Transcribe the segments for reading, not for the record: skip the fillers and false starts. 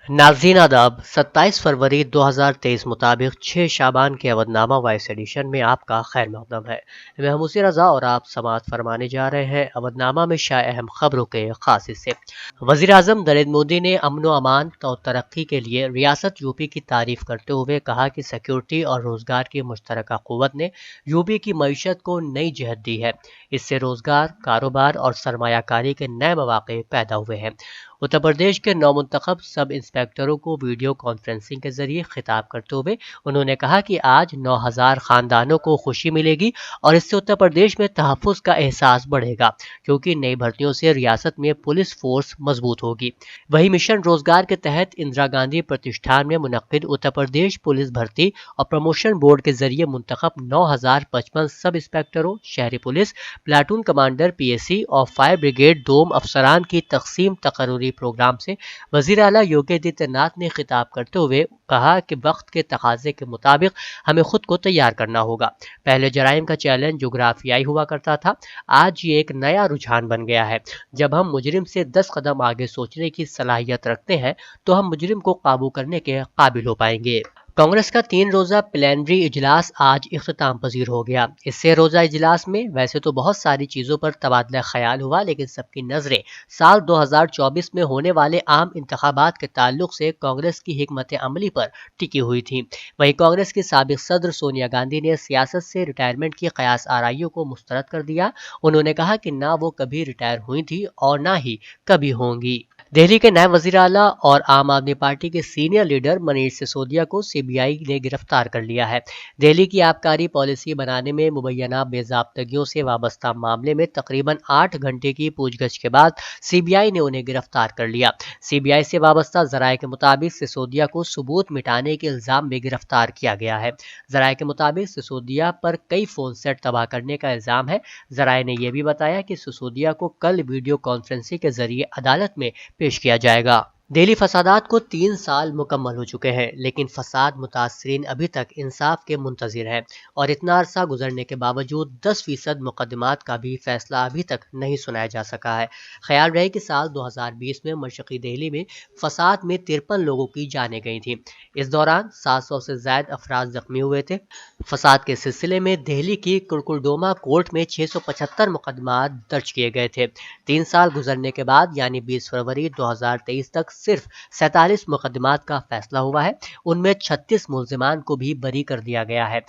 नाज़रीन आदाब 27 फरवरी 2023 मुताबिक 6 शाबान के अवधनामा वॉइस एडिशन में आपका खैर मकदम है। मैं हमूसी रजा और आप समाअत फरमाने जा रहे हैं अवधनामा में शाये अहम खबरों के खास हिस्से। वज़ीर आज़म नरेंद्र मोदी ने अमन व अमान और तरक्की के लिए रियासत यूपी की तारीफ करते हुए कहा कि सिक्योरिटी और रोजगार की मुश्तरका क़ुव्वत ने यूपी की मईशत को नई जहत दी है। इससे रोजगार, कारोबार और सरमायाकारी के नए मौक़े पैदा हुए हैं। उत्तर प्रदेश के नौमुंतखब सब इंस्पेक्टरों को वीडियो कॉन्फ्रेंसिंग के जरिए खिताब करते हुए उन्होंने कहा कि आज 9,000 खानदानों को खुशी मिलेगी और इससे उत्तर प्रदेश में तहफ़्फ़ुज़ का एहसास बढ़ेगा, क्योंकि नई भर्तियों से रियासत में पुलिस फोर्स मजबूत होगी। वहीं मिशन रोजगार के तहत इंदिरा गांधी प्रतिष्ठान में मुनक्किद उत्तर प्रदेश पुलिस भर्ती और प्रमोशन बोर्ड के जरिए मुंतखब 9,055 सब इंस्पेक्टरों, शहरी पुलिस, प्लाटून कमांडर, पीएसी और फायर ब्रिगेड डोम अफसरान की तकसीम तकर्रुरी प्रोग्राम से वज़ीर आला योगी आदित्यनाथ ने खिताब करते हुए कहा कि वक्त के तकाजे के मुताबिक हमें खुद को तैयार करना होगा। पहले जराइम का चैलेंज जोग्राफियाई हुआ करता था, आज ये एक नया रुझान बन गया है। जब हम मुजरिम से 10 कदम आगे सोचने की सलाहियत रखते हैं तो हम मुजरिम को काबू करने के काबिल हो पाएंगे। कांग्रेस का 3 रोज़ा प्लेनरी इजलास आज इख्तिताम पजीर हो गया। इससे रोज़ा इजलास में वैसे तो बहुत सारी चीज़ों पर तबादला ख्याल हुआ, लेकिन सबकी नज़रें साल 2024 में होने वाले आम इंतखाबात के ताल्लुक से कांग्रेस की हिकमत अमली पर टिकी हुई थी। वहीं कांग्रेस की साबिक सदर सोनिया गांधी ने सियासत से रिटायरमेंट की कयास आराइयों को मुस्तरद कर दिया। उन्होंने कहा कि ना वो कभी रिटायर हुई थी और ना ही कभी होंगी। दिल्ली के नायब वज़ीर आला और आम आदमी पार्टी के सीनियर लीडर मनीष सिसोदिया को सीबीआई ने गिरफ्तार कर लिया है। दिल्ली की आबकारी पॉलिसी बनाने में मुबैना बेज़ाब्तगियों से वाबस्ता मामले में तकरीबन 8 घंटे की पूछगछ के बाद सीबीआई ने उन्हें गिरफ्तार कर लिया। सीबीआई से वाबस्ता ज़राए के मुताबिक सिसोदिया को सबूत मिटाने के इल्ज़ाम में गिरफ्तार किया गया है। ज़राए के मुताबिक सिसोदिया पर कई फ़ोन सेट तबाह करने का इल्ज़ाम है। ज़राए ने यह भी बताया कि सिसोदिया को कल वीडियो कॉन्फ्रेंसिंग के जरिए अदालत में पेश किया जाएगा। दिल्ली फसादात को 3 साल मुकम्मल हो चुके हैं, लेकिन फसाद मुतासरीन अभी तक इंसाफ के मुंतजिर हैं और इतना अरसा गुजरने के बावजूद 10% मुकदमात का भी फैसला अभी तक नहीं सुनाया जा सका है। ख्याल रहे कि साल 2020 में मशरक़ी दिल्ली में फसाद में 53 लोगों की जानें गई थी। इस दौरान 700 से ज़ायद अफराद जख्मी हुए थे। फसाद के सिलसिले में दिल्ली की कुरकुलडोमा कोर्ट में 675 मुकदमात दर्ज किए गए थे। 3 साल गुजरने के बाद यानी 20 फरवरी 2023 तक सिर्फ 47 मुकदमात का फैसला हुआ है। उनमें 36 मुल्जिमान को भी बरी कर दिया गया है।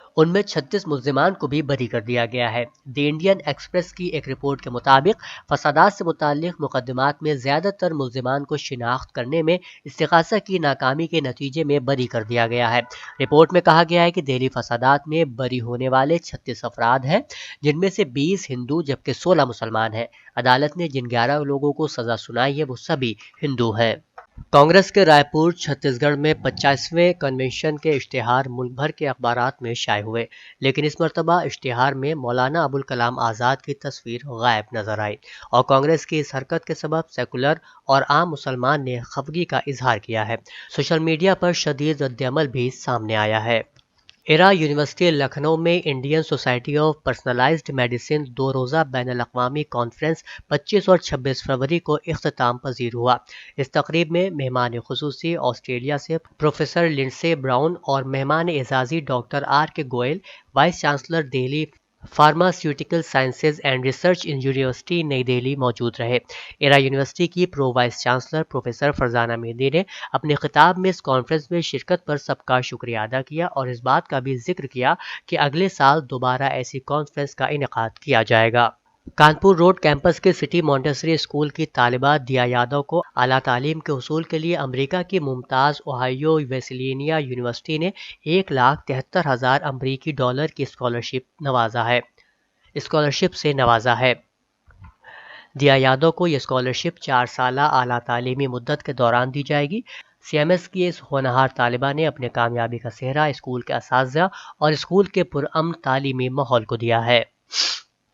द इंडियन एक्सप्रेस की एक रिपोर्ट के मुताबिक फसादात से मुताल्लिक मुकदमात में ज्यादातर मुल्जिमान को शिनाख्त करने में इस्तिगासा की नाकामी के नतीजे में बरी कर दिया गया है। रिपोर्ट में कहा गया है कि दिल्ली फसादात में बरी होने वाले 36 अफराद हैं, जिनमें से 20 हिंदू जबकि 16 मुसलमान हैं। अदालत ने जिन 11 लोगों को सजा सुनाई है वो सभी हिंदू हैं। कांग्रेस के रायपुर छत्तीसगढ़ में 50वें कन्वेंशन के इश्तिहार मुल्क भर के अखबारात में शाये हुए, लेकिन इस मरतबा इश्तिहार में मौलाना अबुल कलाम आज़ाद की तस्वीर गायब नजर आई और कांग्रेस की इस हरकत के सबब सेकुलर और आम मुसलमान ने खफगी का इजहार किया है। सोशल मीडिया पर शदीद रद्द-ए-अमल भी सामने आया है। इरा यूनिवर्सिटी लखनऊ में Indian society of personalised medicine 2 रोज़ा बैनुल-अक़वामी कॉन्फ्रेंस 25 और 26 फरवरी को इख्तिताम पजीर हुआ। इस तकरीब में मेहमान खुसूसी ऑस्ट्रेलिया से प्रोफेसर लिंडसे ब्राउन और मेहमान एजाज़ी डॉक्टर आर के Goyal, vice chancellor Delhi pharmaceutical sciences and research university नई दिल्ली मौजूद रहे। इरा यूनिवर्सिटी की pro vice chancellor professor Farzana mehndi ने अपने खिताब में इस कॉन्फ्रेंस में शिरकत पर सबका शुक्रिया अदा किया और इस बात का भी जिक्र किया कि अगले साल दोबारा ऐसी कॉन्फ्रेंस का इनेकाद किया जाएगा। कानपुर रोड कैंपस के सिटी मॉन्टेसरी स्कूल की तालिबा दिया यादव को आला तालीम के हुसूल के लिए अमेरिका की मुमताज़ ओहायो वेस्लेनिया यूनिवर्सिटी ने $1,73,000 अमरीकी डॉलर की स्कॉलरशिप से नवाजा है। दिया यादव को यह स्कॉलरशिप 4 साला आला तालीमी मुद्दत के दौरान दी जाएगी। CMS की इस होनहार तालिबा ने अपने कामयाबी का सेहरा स्कूल के असातिज़ा और स्कूल के पुरअमन तालीमी माहौल को दिया है।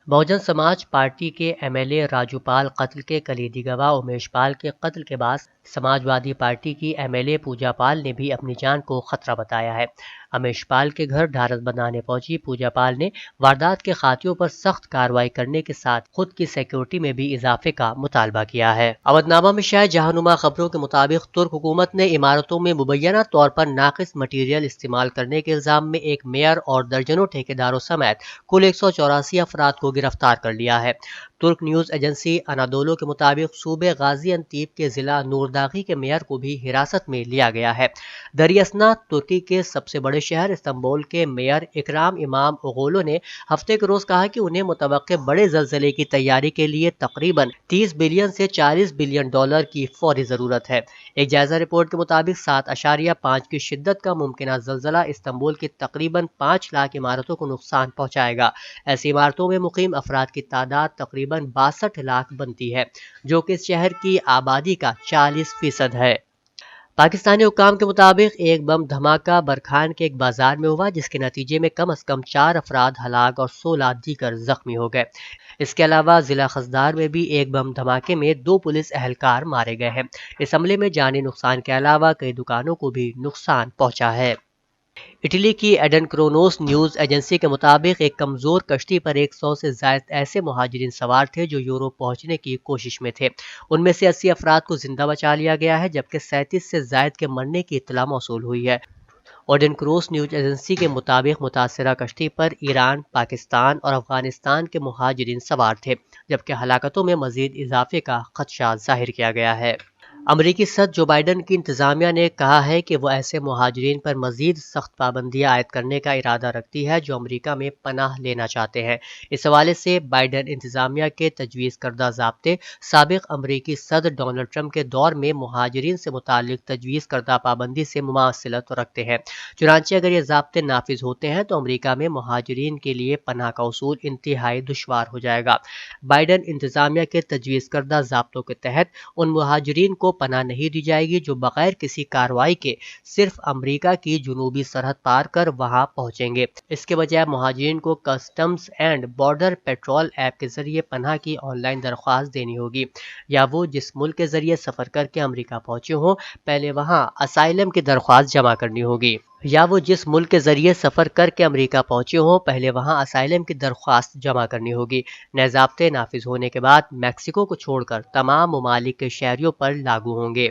बहुजन समाज पार्टी के MLA राजू पाल कत्ल के कलीदी गवाह उमेश पाल के कत्ल के बाद समाजवादी पार्टी की MLA पूजा पाल ने भी अपनी जान को खतरा बताया है। امیش پال کے گھر ڈھارس بندھانے پہنچی پوجا پال نے واردات کے خاتیوں پر سخت کارروائی کرنے کے ساتھ خود کی سیکیورٹی میں بھی اضافے کا مطالبہ کیا ہے۔ اودھ نامہ میں شائع جہانما خبروں کے مطابق ترک حکومت نے عمارتوں میں مبینہ طور پر ناقص مٹیریل استعمال کرنے کے الزام میں ایک میئر اور درجنوں ٹھیکیداروں سمیت کل 184 افراد کو گرفتار کر لیا ہے۔ ترک نیوز ایجنسی انادولو کے مطابق صوبے غازی انتیب کے ضلع نورداغی کے میئر کو بھی حراست میں لیا گیا ہے۔ دریاسنا ترکی کے سب سے بڑے شہر استنبول کے میئر اکرام امام اوغولو نے ہفتے کے روز کہا کہ انہیں متوقع بڑے زلزلے کی تیاری کے لیے تقریباً 30 بلین سے 40 بلین ڈالر کی فوری ضرورت ہے۔ ایک جائزہ رپورٹ کے مطابق 7.5 کی شدت کا ممکنہ زلزلہ استنبول کی تقریباً 5 لاکھ عمارتوں کو نقصان پہنچائے گا۔ ایسی عمارتوں میں مقیم افراد کی تعداد تقریباً 62 لاکھ بنتی ہے، جو کہ اس شہر کی آبادی کا 40% ہے۔ پاکستانی حکام کے مطابق ایک بم دھماکہ برکھان کے ایک بازار میں ہوا، جس کے نتیجے میں کم از کم 4 افراد ہلاک اور 16 دیگر زخمی ہو گئے۔ اس کے علاوہ ضلع خزدار میں بھی ایک بم دھماکے میں 2 پولیس اہلکار مارے گئے ہیں۔ اس حملے میں جانی نقصان کے علاوہ کئی دکانوں کو بھی نقصان پہنچا ہے۔ اٹلی کی ایڈن کرونوس نیوز ایجنسی کے مطابق ایک کمزور کشتی پر 100 سے زائد ایسے مہاجرین سوار تھے جو یورپ پہنچنے کی کوشش میں تھے۔ ان میں سے 80 افراد کو زندہ بچا لیا گیا ہے، جبکہ 37 سے زائد کے مرنے کی اطلاع موصول ہوئی ہے۔ ایڈن کروس نیوز ایجنسی کے مطابق متاثرہ کشتی پر ایران، پاکستان اور افغانستان کے مہاجرین سوار تھے، جبکہ ہلاکتوں میں مزید اضافے کا خدشہ ظاہر کیا گیا ہے۔ امریکی صدر جو بائیڈن کی انتظامیہ نے کہا ہے کہ وہ ایسے مہاجرین پر مزید سخت پابندیاں عائد کرنے کا ارادہ رکھتی ہے جو امریکہ میں پناہ لینا چاہتے ہیں۔ اس حوالے سے بائیڈن انتظامیہ کے تجویز کردہ ضابطے سابق امریکی صدر ڈونلڈ ٹرمپ کے دور میں مہاجرین سے متعلق تجویز کردہ پابندی سے مماثلت رکھتے ہیں۔ چنانچہ اگر یہ ضابطے نافذ ہوتے ہیں تو امریکہ میں مہاجرین کے لیے پناہ کا حصول انتہائی دشوار ہو جائے گا۔ بائیڈن انتظامیہ کے تجویز کردہ ضابطوں کے تحت ان مہاجرین کو پناہ نہیں دی جائے گی جو بغیر کسی کارروائی کے صرف امریکہ کی جنوبی سرحد پار کر وہاں پہنچیں گے۔ اس کے بجائے مہاجرین کو customs and border petrol app کے ذریعے پناہ کی آن لائن درخواست دینی ہوگی، یا وہ جس ملک کے ذریعے سفر کر کے امریکہ پہنچے ہوں پہلے وہاں اسائلم کی درخواست جمع کرنی ہوگی۔ نئے ضابطے نافذ ہونے کے بعد میکسیکو کو چھوڑ کر تمام ممالک کے شہریوں پر لاگو ہوں گے۔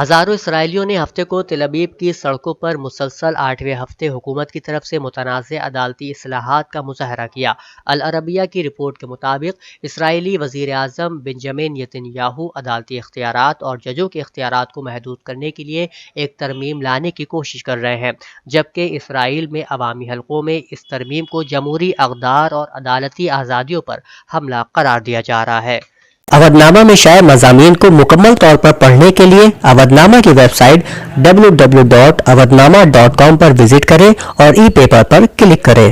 ہزاروں اسرائیلیوں نے ہفتے کو تل ابیب کی سڑکوں پر مسلسل 8ویں ہفتے حکومت کی طرف سے متنازع عدالتی اصلاحات کا مظاہرہ کیا۔ العربیہ کی رپورٹ کے مطابق اسرائیلی وزیر اعظم بنجامن نیتن یاہو عدالتی اختیارات اور ججوں کے اختیارات کو محدود کرنے کے لیے ایک ترمیم لانے کی کوشش کر رہے ہیں، جبکہ اسرائیل میں عوامی حلقوں میں اس ترمیم کو جمہوری اقدار اور عدالتی آزادیوں پر حملہ قرار دیا جا رہا ہے۔ اودھ نامہ میں شائع مضامین کو مکمل طور پر پڑھنے کے لیے اودھ نامہ کی ویب سائٹ www.avodhnama.com پر وزٹ کریں اور ای پیپر پر کلک کریں۔